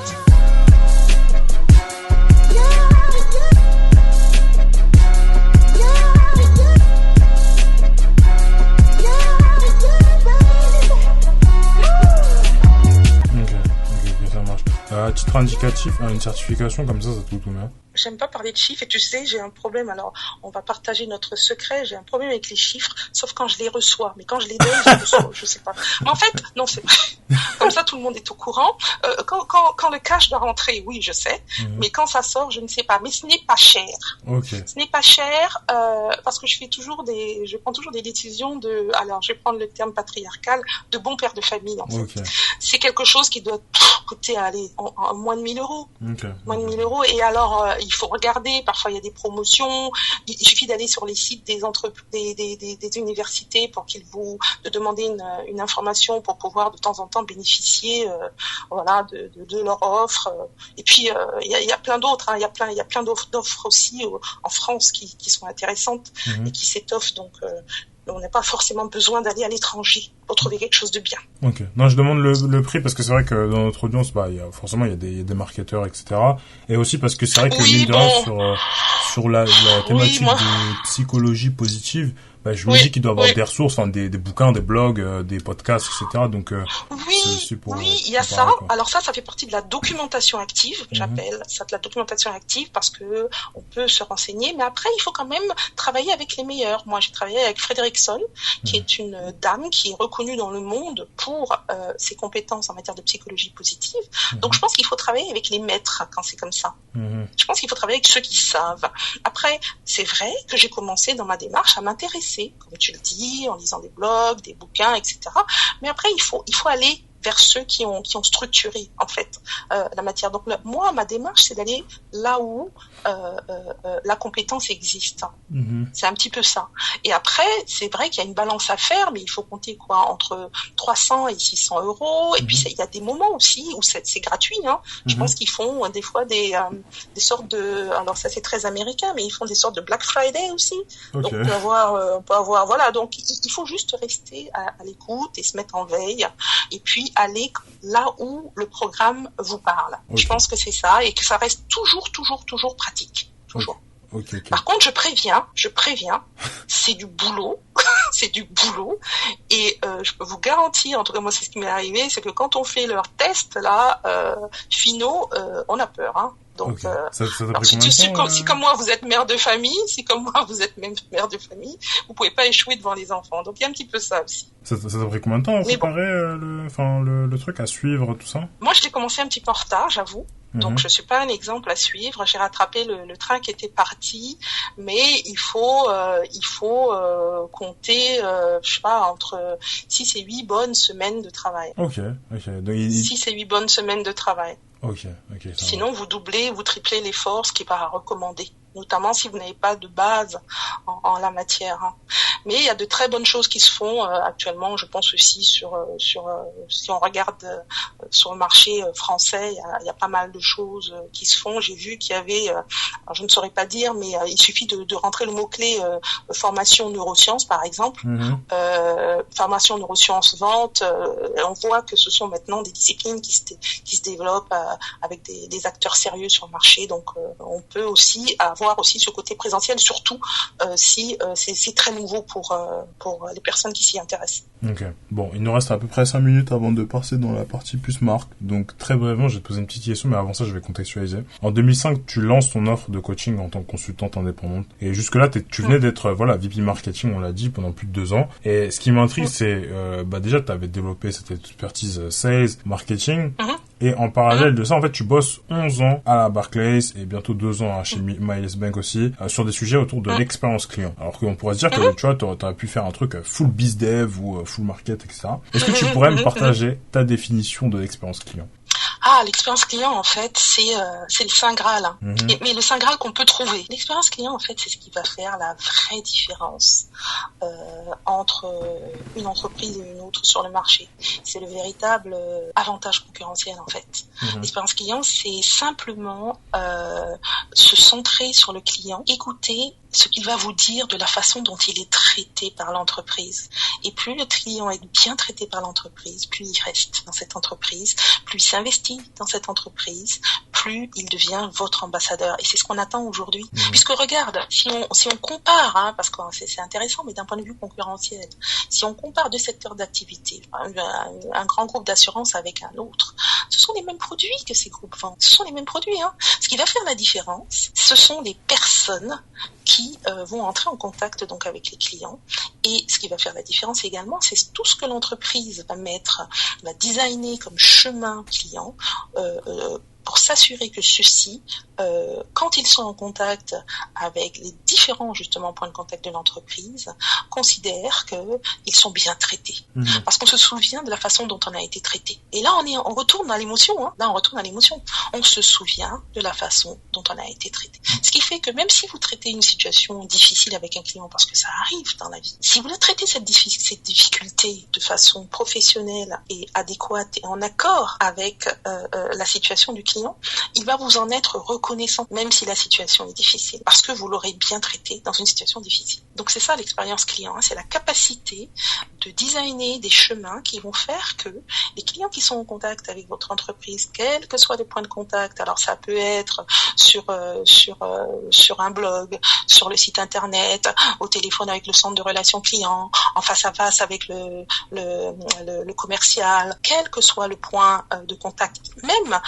Ok, ça marche. À titre indicatif, une certification comme ça te coûte combien? J'aime pas parler de chiffres et tu sais, j'ai un problème. Alors, on va partager notre secret. J'ai un problème avec les chiffres, sauf quand je les reçois. Mais quand je les donne, je reçois. Je sais pas. Mais en fait, non, c'est comme ça, tout le monde est au courant. Quand le cash doit rentrer, oui, je sais. Mais quand ça sort, je ne sais pas. Mais ce n'est pas cher. Okay. Ce n'est pas cher parce que je prends toujours des décisions alors, je vais prendre le terme patriarcal, de bon père de famille. En fait, okay. C'est quelque chose qui doit coûter en moins de 1 000 euros. Okay. Moins de 1 000 euros. Et alors, il faut regarder. Parfois, il y a des promotions. Il suffit d'aller sur les sites des universités pour de demander une information pour pouvoir de temps en temps bénéficier, de leur offre. Et puis, il y a plein d'autres. Hein. Il y a plein d'offres aussi en France qui sont intéressantes et qui s'étoffent. Donc, on n'a pas forcément besoin d'aller à l'étranger pour trouver quelque chose de bien. Ok. Non, je demande le prix parce que c'est vrai que dans notre audience, il y a des marketeurs, etc. Et aussi parce que c'est vrai que mine de rien, sur la thématique de psychologie positive, je me dis qu'il doit y avoir des ressources, des bouquins, des blogs, des podcasts, etc. Donc, il y a ça. Quoi. Alors ça fait partie de la documentation active, j'appelle ça de la documentation active parce que on peut se renseigner, mais après, il faut quand même travailler avec les meilleurs. Moi, j'ai travaillé avec Frédéric Sol, qui est une dame qui est reconnue dans le monde pour ses compétences en matière de psychologie positive. Donc, je pense qu'il faut travailler avec les maîtres quand c'est comme ça. Je pense qu'il faut travailler avec ceux qui savent. Après, c'est vrai que j'ai commencé dans ma démarche à m'intéresser, comme tu le dis, en lisant des blogs, des bouquins, etc. Mais après, il faut aller vers ceux qui ont structuré en fait la matière. Donc moi, ma démarche, c'est d'aller là où la compétence existe. C'est un petit peu ça. Et après, c'est vrai qu'il y a une balance à faire, mais il faut compter entre 300 et 600 euros. Et puis il y a des moments aussi où c'est gratuit. Je pense qu'ils font des fois des sortes de, alors ça c'est très américain, mais ils font des sortes de Black Friday aussi. Donc on peut avoir voilà. Donc il faut juste rester à l'écoute et se mettre en veille. Et puis aller là où le programme vous parle. Je pense que c'est ça et que ça reste toujours pratique. Toujours. Okay. Par contre, je préviens, c'est du boulot, et je peux vous garantir, en tout cas moi c'est ce qui m'est arrivé, c'est que quand on fait leurs tests là finaux, on a peur. Donc, ça alors, si comme moi vous êtes mère de famille, vous pouvez pas échouer devant les enfants. Donc il y a un petit peu ça aussi. Ça t'a pris combien de temps à préparer le truc à suivre, tout ça? Moi, je l'ai commencé un petit peu en retard, j'avoue. Donc je suis pas un exemple à suivre. J'ai rattrapé le train qui était parti, mais il faut compter, je sais pas, entre 6 et 8 bonnes semaines de travail. Ok. Donc, 6 et 8 bonnes semaines de travail. Ok. Sinon, vous doublez, vous triplez l'effort, ce qui est pas recommandé, notamment si vous n'avez pas de base en la matière. Mais il y a de très bonnes choses qui se font actuellement. Je pense aussi sur si on regarde sur le marché français, il y a pas mal de choses qui se font. J'ai vu qu'il y avait, alors je ne saurais pas dire, mais il suffit de rentrer le mot-clé formation neurosciences par exemple, formation neurosciences vente. On voit que ce sont maintenant des disciplines qui se développent avec des acteurs sérieux sur le marché. Donc on peut aussi avoir aussi ce côté présentiel, surtout si c'est très nouveau pour les personnes qui s'y intéressent. Ok. Bon, il nous reste à peu près 5 minutes avant de passer dans la partie plus marque. Donc très brièvement, je vais te poser une petite question, mais avant ça, je vais contextualiser. En 2005, tu lances ton offre de coaching en tant que consultante indépendante. Et jusque-là, tu venais d'être VP marketing, on l'a dit, pendant plus de 2 ans. Et ce qui m'intrigue, c'est déjà, tu avais développé cette expertise sales, marketing. Et en parallèle de ça, en fait, tu bosses 11 ans à la Barclays et bientôt 2 ans chez Miles Bank aussi, sur des sujets autour de l'expérience client. Alors qu'on pourrait se dire que, tu vois, t'aurais pu faire un truc full biz dev ou full market, etc. Est-ce que tu pourrais me partager ta définition de l'expérience client? L'expérience client, en fait, c'est le Saint Graal. Mais le Saint Graal qu'on peut trouver. L'expérience client, en fait, c'est ce qui va faire la vraie différence entre une entreprise et une autre sur le marché. C'est le véritable avantage concurrentiel, en fait. L'expérience client, c'est simplement se centrer sur le client, écouter ce qu'il va vous dire de la façon dont il est traité par l'entreprise. Et plus le client est bien traité par l'entreprise, plus il reste dans cette entreprise, plus il s'investit dans cette entreprise, plus il devient votre ambassadeur. Et c'est ce qu'on attend aujourd'hui. Puisque regarde, si on compare, parce que c'est intéressant, mais d'un point de vue concurrentiel, si on compare 2 secteurs d'activité, un grand groupe d'assurance avec un autre, ce sont les mêmes produits que ces groupes vendent. Ce sont les mêmes produits. Ce qui va faire la différence, ce sont les personnes qui vont entrer en contact donc avec les clients. Et ce qui va faire la différence également, c'est tout ce que l'entreprise va designer comme chemin client pour s'assurer que ceux-ci, quand ils sont en contact avec les différents justement points de contact de l'entreprise, considèrent qu'ils sont bien traités. Parce qu'on se souvient de la façon dont on a été traité. Et là, on retourne à l'émotion. On se souvient de la façon dont on a été traité. Ce qui fait que même si vous traitez une situation difficile avec un client, parce que ça arrive dans la vie, si vous traitez cette difficulté de façon professionnelle et adéquate et en accord avec la situation du client, il va vous en être reconnaissant, même si la situation est difficile, parce que vous l'aurez bien traité dans une situation difficile. Donc c'est ça l'expérience client, c'est la capacité de designer des chemins qui vont faire que les clients qui sont en contact avec votre entreprise, quel que soit le point de contact, alors ça peut être sur un blog, sur le site internet, au téléphone avec le centre de relations clients, en face à face avec le commercial, quel que soit le point de contact, même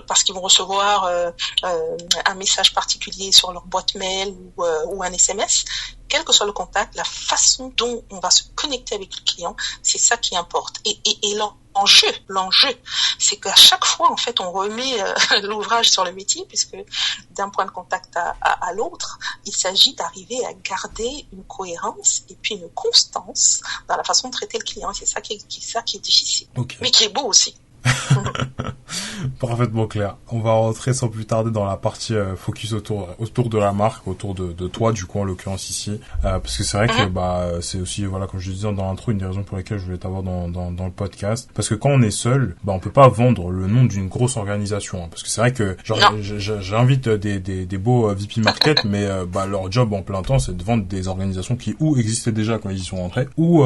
parce qu'ils vont recevoir un message particulier sur leur boîte mail ou un SMS. Quel que soit le contact, la façon dont on va se connecter avec le client, c'est ça qui importe. Et l'enjeu, c'est qu'à chaque fois, en fait, on remet l'ouvrage sur le métier, puisque d'un point de contact à l'autre, il s'agit d'arriver à garder une cohérence et puis une constance dans la façon de traiter le client. Et c'est ça qui est difficile, okay. Mais qui est beau aussi. Parfaitement clair. On va rentrer sans plus tarder dans la partie focus autour de la marque, autour de toi du coup en l'occurrence ici, parce que c'est vrai que c'est aussi voilà comme je le disais dans l'intro une des raisons pour lesquelles je voulais t'avoir dans le podcast, parce que quand on est seul, on peut pas vendre le nom d'une grosse organisation, hein, parce que c'est vrai que genre j'invite des beaux VP market, mais leur job en plein temps c'est de vendre des organisations qui ou existaient déjà quand ils y sont rentrés, ou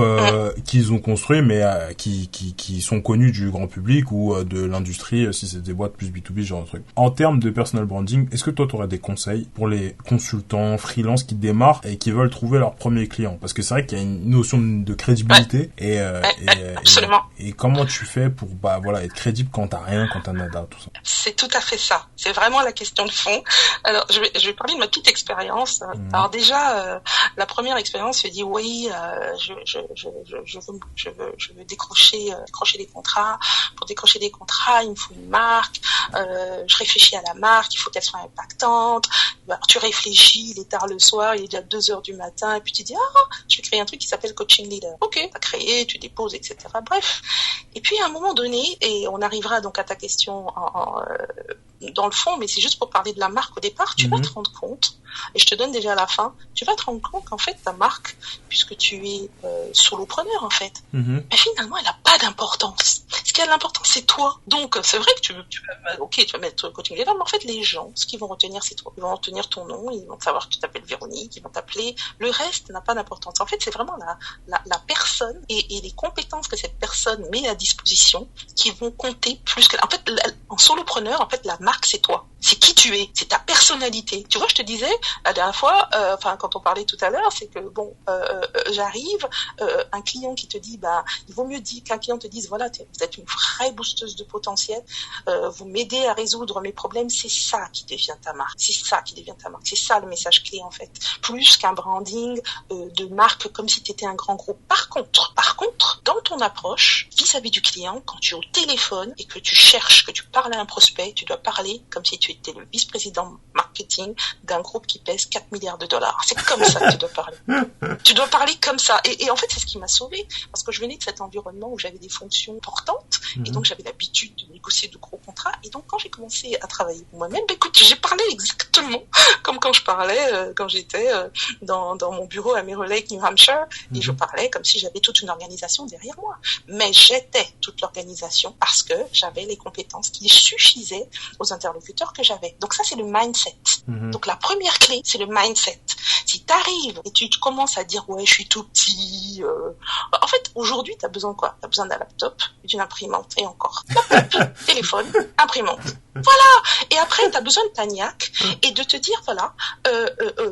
qu'ils ont construit mais qui sont connus du grand public ou de l'industrie, si c'est des boîtes plus B2B, genre de truc. En termes de personal branding, est-ce que toi t'aurais des conseils pour les consultants, freelance qui démarrent et qui veulent trouver leur premier client? Parce que c'est vrai qu'il y a une notion de crédibilité et comment tu fais pour être crédible quand t'as rien, quand t'as nada, tout ça. C'est tout à fait ça. C'est vraiment la question de fond. Alors je vais parler de ma petite expérience. Alors déjà la première expérience, je dis oui, je veux décrocher des contrats. Pour décrocher des contrats, il me faut une marque. Je réfléchis à la marque, il faut qu'elle soit impactante. Alors, tu réfléchis, il est tard le soir, il est déjà 2h du matin, et puis tu dis je vais créer un truc qui s'appelle coaching leader. Ok, t'as créé, tu déposes, etc. Bref. Et puis à un moment donné, et on arrivera donc à ta question dans le fond, mais c'est juste pour parler de la marque au départ, tu vas te rendre compte, et je te donne déjà à la fin, tu vas te rendre compte qu'en fait ta marque, puisque tu es solopreneur en fait, mais finalement elle n'a pas d'importance. Ce qui a de l'importance c'est toi. Donc c'est vrai que tu vas mettre coaching leader, mais en fait les gens, ce qu'ils vont retenir c'est toi. Ils vont retenir ton nom, ils vont savoir que tu t'appelles Véronique, ils vont t'appeler. Le reste n'a pas d'importance. En fait c'est vraiment la personne et les compétences que cette personne met à disposition qui vont compter plus que. En fait en solopreneur, en fait la marque c'est toi. C'est qui tu es, c'est ta personnalité. Tu vois, je te disais la dernière fois, quand on parlait tout à l'heure, c'est que j'arrive, un client qui te dit, il vaut mieux dire qu'un client te dise, voilà, vous êtes une vraie boosteuse de potentiel, vous m'aidez à résoudre mes problèmes, c'est ça qui devient ta marque, c'est ça qui devient ta marque, c'est ça le message clé en fait, plus qu'un branding de marque comme si tu étais un grand groupe. Par contre, dans ton approche vis-à-vis du client, quand tu es au téléphone et que tu cherches, que tu parles à un prospect, tu dois parler comme si tu étais le vice-président marketing d'un groupe qui pèse 4 milliards de dollars. C'est comme ça que tu dois parler. Tu dois parler comme ça. Et en fait, c'est ce qui m'a sauvée. Parce que je venais de cet environnement où j'avais des fonctions importantes. Et donc, j'avais l'habitude de négocier de gros contrats. Et donc, quand j'ai commencé à travailler pour moi-même, écoute, j'ai parlé exactement comme quand je parlais, quand j'étais dans mon bureau à Mirror Lake, New Hampshire. Et je parlais comme si j'avais toute une organisation derrière moi. Mais j'étais toute l'organisation parce que j'avais les compétences qui suffisaient aux interlocuteurs que j'avais. Donc ça, c'est le mindset. Donc la première clé, c'est le mindset. Si t'arrives et tu commences à dire ouais, je suis tout petit, en fait, aujourd'hui, t'as besoin de quoi? T'as besoin d'un laptop, d'une imprimante et encore. Téléphone, imprimante. Voilà. Et après, t'as besoin de ta niaque et de te dire voilà,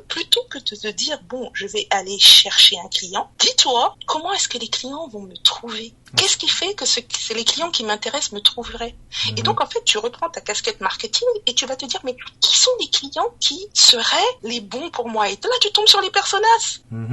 plutôt que de te dire bon, je vais aller chercher un client, dis-toi comment est-ce que les clients vont me trouver. Qu'est-ce qui fait que c'est les clients qui m'intéressent me trouveraient? Et donc, en fait, tu reprends ta casquette marketing et tu vas te dire, mais qui sont les clients qui seraient les bons pour moi? Et là, tu tombes sur les personas.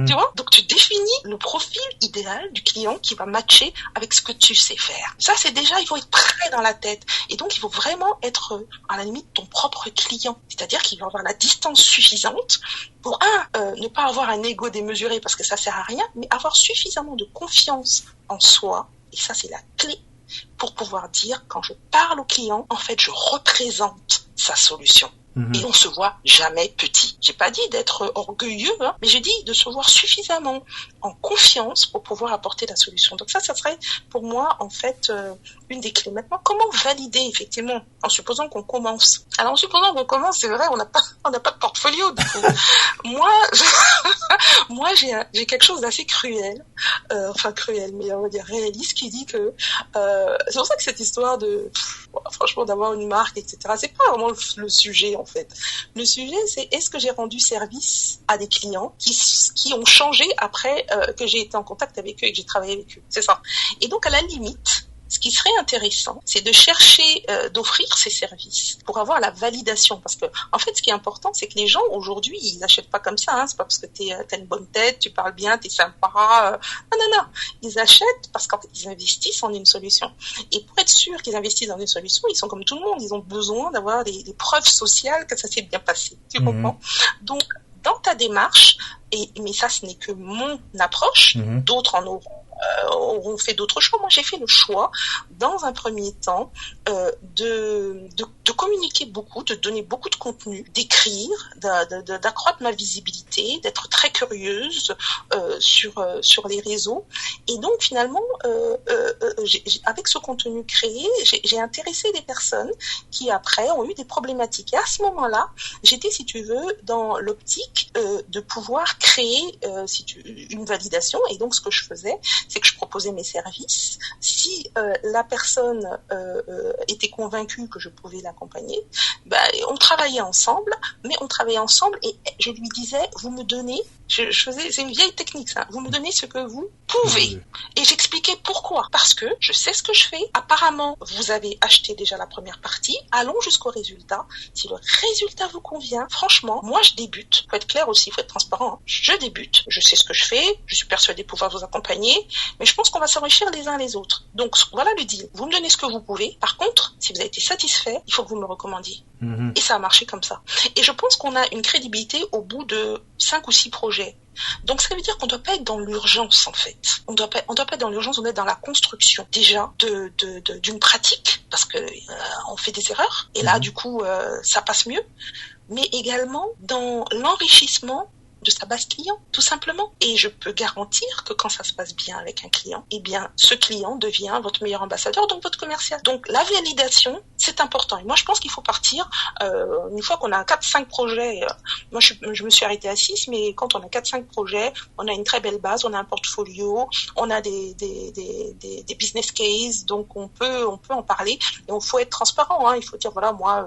Tu vois? Donc, tu définis le profil idéal du client qui va matcher avec ce que tu sais faire. Ça, c'est déjà, il faut être prêt dans la tête. Et donc, il faut vraiment être, à la limite, ton propre client. C'est-à-dire qu'il va avoir la distance suffisante pour, ne pas avoir un ego démesuré parce que ça sert à rien, mais avoir suffisamment de confiance en soi. Et ça, c'est la clé pour pouvoir dire, quand je parle au client, en fait, je représente sa solution. Et on se voit jamais petit. J'ai pas dit d'être orgueilleux, mais j'ai dit de se voir suffisamment en confiance pour pouvoir apporter la solution. Donc ça serait pour moi, en fait, une des clés. Maintenant, comment valider, effectivement, en supposant qu'on commence? Alors, en supposant qu'on commence, c'est vrai, on n'a pas de portfolio, du coup. Moi, j'ai quelque chose d'assez cruel, mais on va dire réaliste, qui dit que, c'est pour ça que cette histoire de, franchement, d'avoir une marque, etc., c'est pas vraiment le sujet, en fait. Le sujet, c'est est-ce que j'ai rendu service à des clients qui ont changé après que j'ai été en contact avec eux et que j'ai travaillé avec eux. C'est ça. Et donc, à la limite, ce qui serait intéressant, c'est de chercher d'offrir ces services pour avoir la validation. Parce que, en fait, ce qui est important, c'est que les gens, aujourd'hui, ils n'achètent pas comme ça. Hein. C'est pas parce que t'as une bonne tête, tu parles bien, t'es sympa. Non. Ils achètent parce qu'en fait, ils investissent en une solution. Et pour être sûr qu'ils investissent dans une solution, ils sont comme tout le monde. Ils ont besoin d'avoir des preuves sociales que ça s'est bien passé. Tu comprends? Donc, dans ta démarche, mais ça, ce n'est que mon approche, d'autres en auront fait d'autres choix. Moi, j'ai fait le choix, dans un premier temps, de communiquer beaucoup, de donner beaucoup de contenu, d'écrire, d'accroître ma visibilité, d'être très curieuse sur les réseaux. Et donc, finalement, avec ce contenu créé, j'ai intéressé des personnes qui, après, ont eu des problématiques. Et à ce moment-là, j'étais, si tu veux, dans l'optique de pouvoir créer une validation. Et donc, ce que je faisais, c'est que je proposais mes services. Si la personne était convaincue que je pouvais l'accompagner, on travaillait ensemble, et je lui disais, vous me donnez, c'est une vieille technique ça, vous me donnez ce que vous pouvez. Et j'expliquais pourquoi. Parce que je sais ce que je fais. Apparemment, vous avez acheté déjà la première partie. Allons jusqu'au résultat. Si le résultat vous convient, franchement, moi je débute. Faut être clair aussi, faut être transparent. Hein. Je débute. Je sais ce que je fais. Je suis persuadée pouvoir vous accompagner. Mais je pense qu'on va s'enrichir les uns les autres. Donc voilà le deal. Vous me donnez ce que vous pouvez. Par contre, si vous avez été satisfait, il faut que vous me recommandiez. Et ça a marché comme ça. Et je pense qu'on a une crédibilité au bout de 5 ou 6 projets. Donc ça veut dire qu'on doit pas être dans l'urgence en fait. On doit pas être dans l'urgence, on doit être dans la construction déjà d'une pratique parce que on fait des erreurs et là du coup ça passe mieux, mais également dans l'enrichissement de sa base client, tout simplement. Et je peux garantir que quand ça se passe bien avec un client, eh bien, ce client devient votre meilleur ambassadeur, donc votre commercial. Donc, la validation, c'est important. Et moi, je pense qu'il faut partir, une fois qu'on a 4-5 projets, moi, je me suis arrêtée à 6, mais quand on a 4-5 projets, on a une très belle base, on a un portfolio, on a des business cases, donc on peut en parler. Et il faut être transparent, hein. Il faut dire, voilà, moi,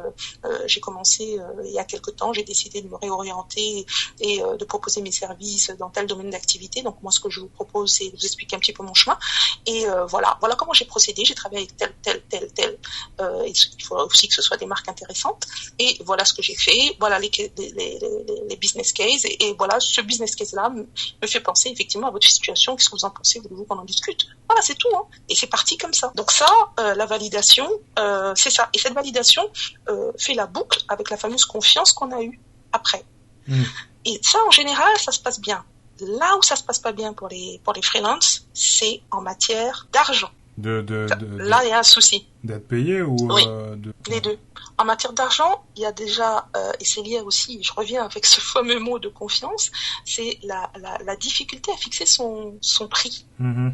j'ai commencé il y a quelque temps, j'ai décidé de me réorienter et de proposer mes services dans tel domaine d'activité. Donc moi, ce que je vous propose, c'est de vous expliquer un petit peu mon chemin. Et voilà comment j'ai procédé. J'ai travaillé avec tel. Il faut aussi que ce soit des marques intéressantes. Et voilà ce que j'ai fait. Voilà les business cases. Et voilà, ce business case-là me fait penser effectivement à votre situation. Qu'est-ce que vous en pensez? Voulez-vous qu'on en discute? Voilà, c'est tout. Hein. Et c'est parti comme ça. Donc ça, la validation, c'est ça. Et cette validation fait la boucle avec la fameuse confiance qu'on a eue après. Et ça, en général, ça se passe bien. Là où ça se passe pas bien pour les freelances, c'est en matière d'argent. Là, il y a un souci. D'être payé ou oui, les deux. En matière d'argent, il y a déjà, et c'est lié aussi, je reviens avec ce fameux mot de confiance, c'est la difficulté à fixer son prix.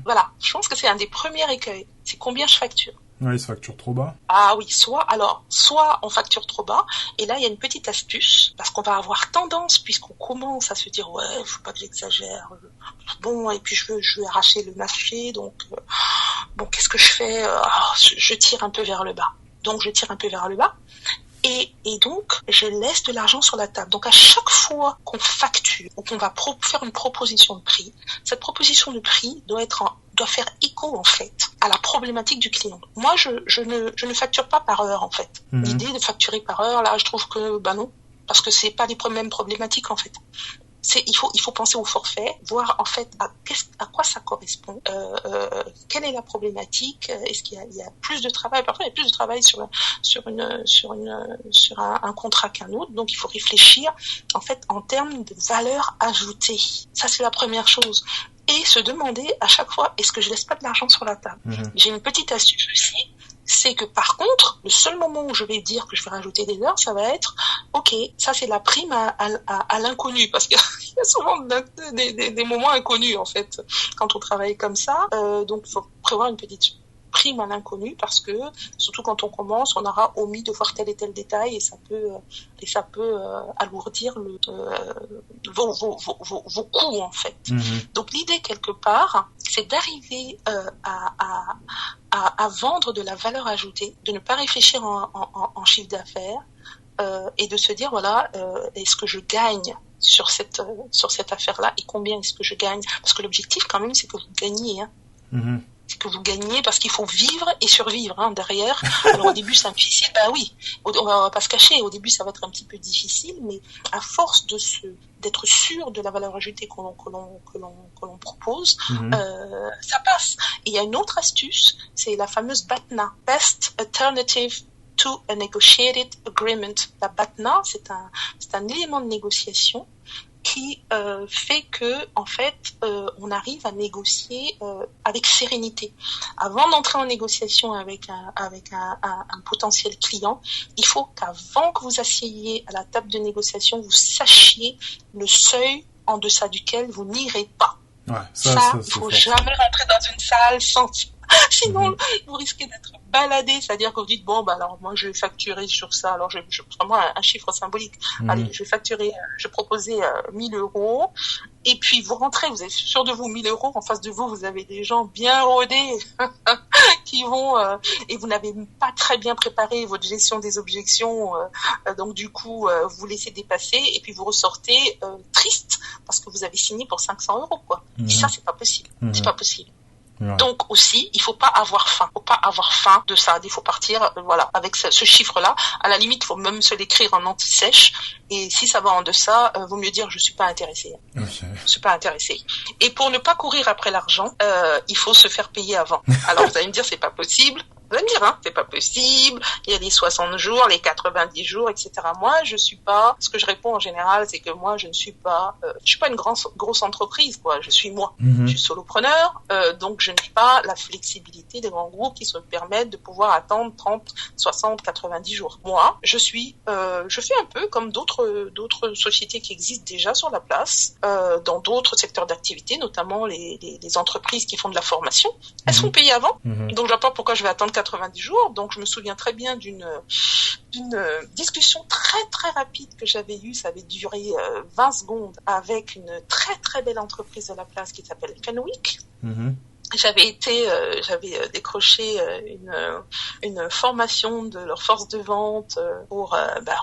Voilà, je pense que c'est un des premiers écueils. C'est combien je facture. Ouais, ils se facturent trop bas. Ah oui, soit on facture trop bas, et là il y a une petite astuce, parce qu'on va avoir tendance, puisqu'on commence à se dire ouais, faut pas que j'exagère, bon, et puis je veux arracher le marché, donc bon, qu'est-ce que je fais? Je tire un peu vers le bas. Donc je tire un peu vers le bas. Et donc, je laisse de l'argent sur la table. Donc, à chaque fois qu'on facture ou qu'on va faire une proposition de prix, cette proposition de prix doit faire écho, en fait, à la problématique du client. Moi, je ne facture pas par heure, en fait. L'idée de facturer par heure, là, je trouve que, non, parce que c'est pas les mêmes problématiques, en fait. Il faut penser au forfait, voir en fait à quoi ça correspond, quelle est la problématique, est-ce qu'il y a plus de travail, parfois il y a plus de travail sur un contrat qu'un autre, donc il faut réfléchir en fait en termes de valeur ajoutée. Ça c'est la première chose. Et se demander à chaque fois, est-ce que je laisse pas de l'argent sur la table? J'ai une petite astuce aussi, c'est que par contre, le seul moment où je vais dire que je vais rajouter des heures, ça va être, ok, ça c'est la prime à l'inconnu, parce qu'il y a souvent des moments inconnus en fait quand on travaille comme ça, donc il faut prévoir une petite prime à l'inconnu, parce que surtout quand on commence, on aura omis de voir tel et tel détail, et ça peut alourdir vos coûts en fait. Donc l'idée quelque part, c'est d'arriver à vendre de la valeur ajoutée, de ne pas réfléchir en chiffre d'affaires, et de se dire voilà, est-ce que je gagne sur cette affaire-là, et combien est-ce que je gagne, parce que l'objectif quand même c'est que vous gagnez, hein. c'est que vous gagnez parce qu'il faut vivre et survivre derrière. Alors au début c'est difficile, oui, on va pas se cacher, au début ça va être un petit peu difficile, mais à force d'être sûr de la valeur ajoutée que l'on propose, ça passe. Et il y a une autre astuce, c'est la fameuse BATNA, Best Alternative to a Negotiated Agreement. La BATNA, c'est un élément de négociation qui fait que en fait on arrive à négocier avec sérénité. Avant d'entrer en négociation avec un potentiel client, il faut qu'avant que vous asseyez à la table de négociation, vous sachiez le seuil en deçà duquel vous n'irez pas. Ouais, il faut jamais rentrer dans une salle sans sinon vous risquez d'être baladé, c'est-à-dire que vous dites alors moi je vais facturer sur ça, alors je vraiment un chiffre symbolique. Allez, je vais facturer, je proposais 1 000 €, et puis vous rentrez, vous êtes sûr de vous, 1 000 €, en face de vous, vous avez des gens bien rodés qui vont et vous n'avez pas très bien préparé votre gestion des objections, donc du coup vous laissez dépasser et puis vous ressortez triste parce que vous avez signé pour 500 € quoi. Et ça c'est pas possible, c'est pas possible. Ouais. Donc aussi, il faut pas avoir faim. Faut pas avoir faim de ça. Il faut partir, avec ce chiffre-là. À la limite, il faut même se l'écrire en anti-sèche. Et si ça va en deçà, vaut mieux dire je suis pas intéressé. Okay. Je suis pas intéressé. Et pour ne pas courir après l'argent, il faut se faire payer avant. Alors vous allez me dire c'est pas possible. Vous allez me dire, c'est pas possible, il y a les 60 jours, les 90 jours, etc. Moi, ce que je réponds en général, c'est que moi, je suis pas une grosse entreprise, quoi. Je suis moi. Je suis solopreneur, donc je n'ai pas la flexibilité des grands groupes qui se permettent de pouvoir attendre 30, 60, 90 jours. Moi, je fais un peu comme d'autres sociétés qui existent déjà sur la place, dans d'autres secteurs d'activité, notamment les entreprises qui font de la formation. Elles sont payées avant, donc je vois pas pourquoi je vais attendre 90 jours. Donc je me souviens très bien d'une discussion très très rapide que j'avais eue, ça avait duré 20 secondes, avec une très très belle entreprise de la place qui s'appelle Fenwick. J'avais décroché une formation de leur force de vente pour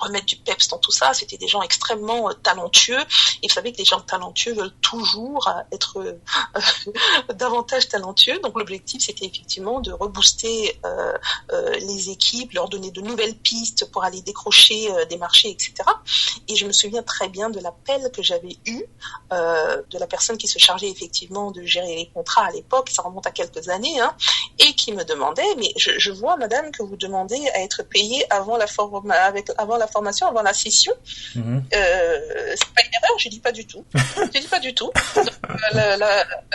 remettre du peps dans tout ça. C'était des gens extrêmement talentueux, et vous savez que les gens talentueux veulent toujours être davantage talentueux. Donc l'objectif, c'était effectivement de rebooster les équipes, leur donner de nouvelles pistes pour aller décrocher des marchés, etc. Et je me souviens très bien de l'appel que j'avais eu de la personne qui se chargeait effectivement de gérer les contrats à l'époque. Ça remonte à quelques années, et qui me demandait, mais je vois, madame, que vous demandez à être payée avant la formation, avant la session. C'est pas une erreur? Je dis pas du tout. Donc,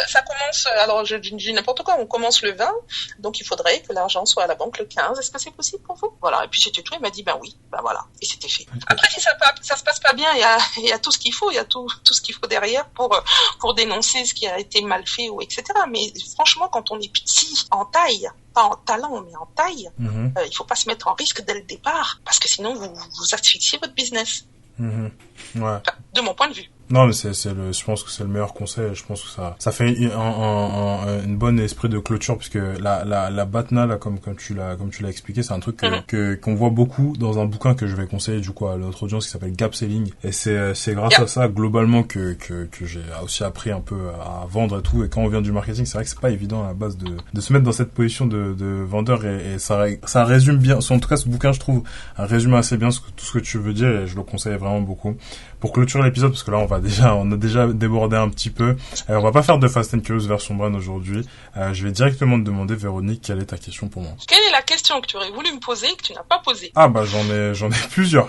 ça commence, alors je dis n'importe quoi, on commence le 20, donc il faudrait que l'argent soit à la banque le 15. Est-ce que c'est possible pour vous? Voilà, et puis c'était tout, il m'a dit oui, voilà, et c'était fait. Après, si ça se passe pas bien, il y a tout ce qu'il faut, il y a tout ce qu'il faut derrière pour dénoncer ce qui a été mal fait, ou etc. Mais franchement, quand on est petit en taille, pas en talent, mais en taille, il faut pas se mettre en risque dès le départ, parce que sinon vous asphyxiez votre business. Ouais. Enfin, de mon point de vue. Non, mais je pense que c'est le meilleur conseil. Je pense que ça fait une bonne esprit de clôture, puisque la BATNA, là, comme tu l'as expliqué, c'est un truc qu'on voit beaucoup dans un bouquin que je vais conseiller, du coup, à notre audience, qui s'appelle Gap Selling. Et c'est grâce à ça, globalement, que j'ai aussi appris un peu à vendre et tout. Et quand on vient du marketing, c'est vrai que c'est pas évident, à la base, de se mettre dans cette position de vendeur, et ça résume bien, en tout cas, ce bouquin, je trouve, résume assez bien tout ce que tu veux dire, et je le conseille vraiment beaucoup. Pour clôturer l'épisode, parce que là, on a déjà débordé un petit peu. On va pas faire de Fast and Curious version Brand aujourd'hui. Je vais directement te demander, Véronique, quelle est ta question pour moi? Quelle est la question que tu aurais voulu me poser et que tu n'as pas posée? Ah, j'en ai plusieurs.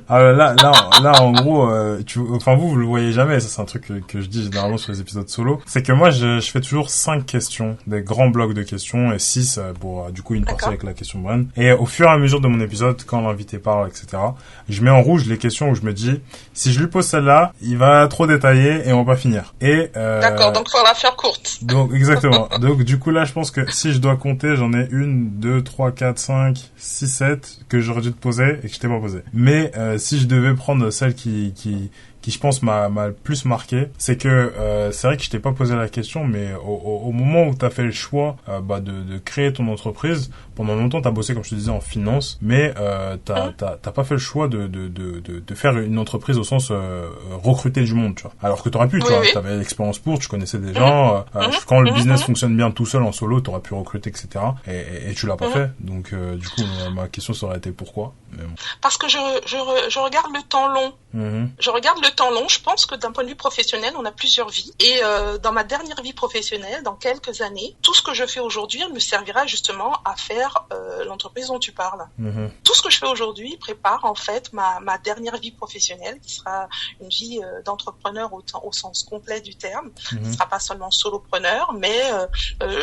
Là, en gros, vous le voyez jamais, ça c'est un truc que je dis généralement sur les épisodes solo. C'est que moi, je fais toujours 5 questions, des grands blocs de questions, et 6 pour, du coup, une partie avec la question Brand. Et au fur et à mesure de mon épisode, quand l'invité parle, etc., je mets en rouge les questions où je me dis, si je lui pose celle-là, il va trop détailler et on va pas finir. D'accord, donc faut la faire courte. Donc, exactement. Donc, du coup, là, je pense que si je dois compter, j'en ai 1, 2, 3, 4, 5, 6, 7 que j'aurais dû te poser et que je t'ai pas posé. Mais, si je devais prendre celle qui qui je pense m'a le plus marqué, c'est que c'est vrai que je t'ai pas posé la question, mais au moment où t'as fait le choix de créer ton entreprise, pendant longtemps t'as bossé, comme je te disais, en finance, mais t'as pas fait le choix de faire une entreprise au sens recruter du monde, tu vois. Alors que t'aurais pu, tu vois, t'avais l'expérience pour, tu connaissais des gens, quand le business fonctionne bien tout seul en solo, t'aurais pu recruter, etc. Et tu l'as pas fait. Donc du coup ma question ça aurait été pourquoi. Mais bon. Parce que je regarde le temps long. Je regarde le temps long. Je pense que d'un point de vue professionnel, on a plusieurs vies. Et dans ma dernière vie professionnelle, dans quelques années, tout ce que je fais aujourd'hui me servira justement à faire l'entreprise dont tu parles. Tout ce que je fais aujourd'hui prépare en fait ma dernière vie professionnelle, qui sera une vie d'entrepreneur au sens complet du terme. Ce ne sera pas seulement solopreneur, mais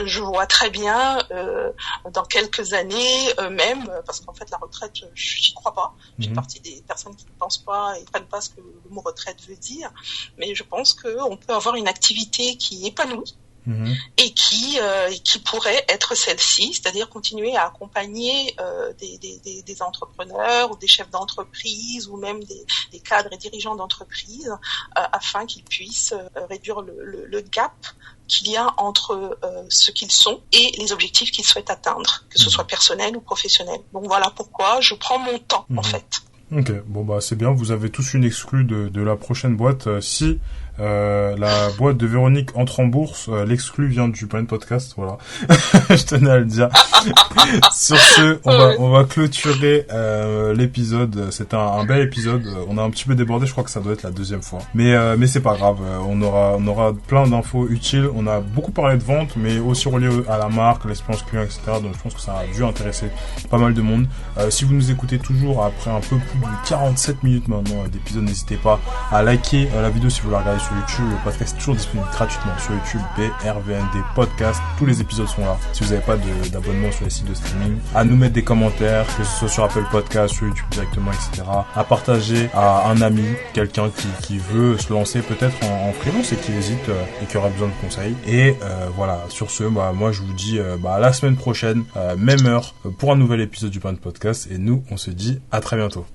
je vois très bien dans quelques années même, parce qu'en fait la retraite, j'y crois pas. Je fais partie des personnes qui ne pensent pas et prennent pas ce que le mot retraite veut dire. Mais je pense qu'on peut avoir une activité qui épanouit et qui pourrait être celle-ci, c'est-à-dire continuer à accompagner des entrepreneurs ou des chefs d'entreprise ou même des cadres et dirigeants d'entreprise afin qu'ils puissent réduire le gap qu'il y a entre ce qu'ils sont et les objectifs qu'ils souhaitent atteindre, que ce soit personnel ou professionnel. Donc voilà pourquoi je prends mon temps en fait. Ok, bon bah c'est bien, vous avez tous une exclue de la prochaine boîte. Si la boîte de Véronique entre en bourse, l'exclu vient du Planet Podcast, voilà. Je tenais à le dire. Sur ce, on va clôturer l'épisode. C'était un bel épisode. On a un petit peu débordé, je crois que ça doit être la deuxième fois. Mais c'est pas grave, on aura plein d'infos utiles. On a beaucoup parlé de vente, mais aussi relié à la marque, l'expérience client, etc. Donc je pense que ça a dû intéresser pas mal de monde. Si vous nous écoutez toujours après un peu plus de 47 minutes maintenant d'épisode, n'hésitez pas à liker la vidéo si vous la regardez sur YouTube. Le podcast est toujours disponible gratuitement sur YouTube, BRVND Podcast. Tous les épisodes sont là. Si vous n'avez pas d'abonnement sur les sites de streaming, à nous mettre des commentaires, que ce soit sur Apple Podcast, sur YouTube directement, etc. À partager à un ami, quelqu'un qui veut se lancer peut-être en freelance et qui hésite et qui aura besoin de conseils. Et voilà, sur ce, moi je vous dis à la semaine prochaine, même heure, pour un nouvel épisode du Planet Podcast. Et nous, on se dit à très bientôt.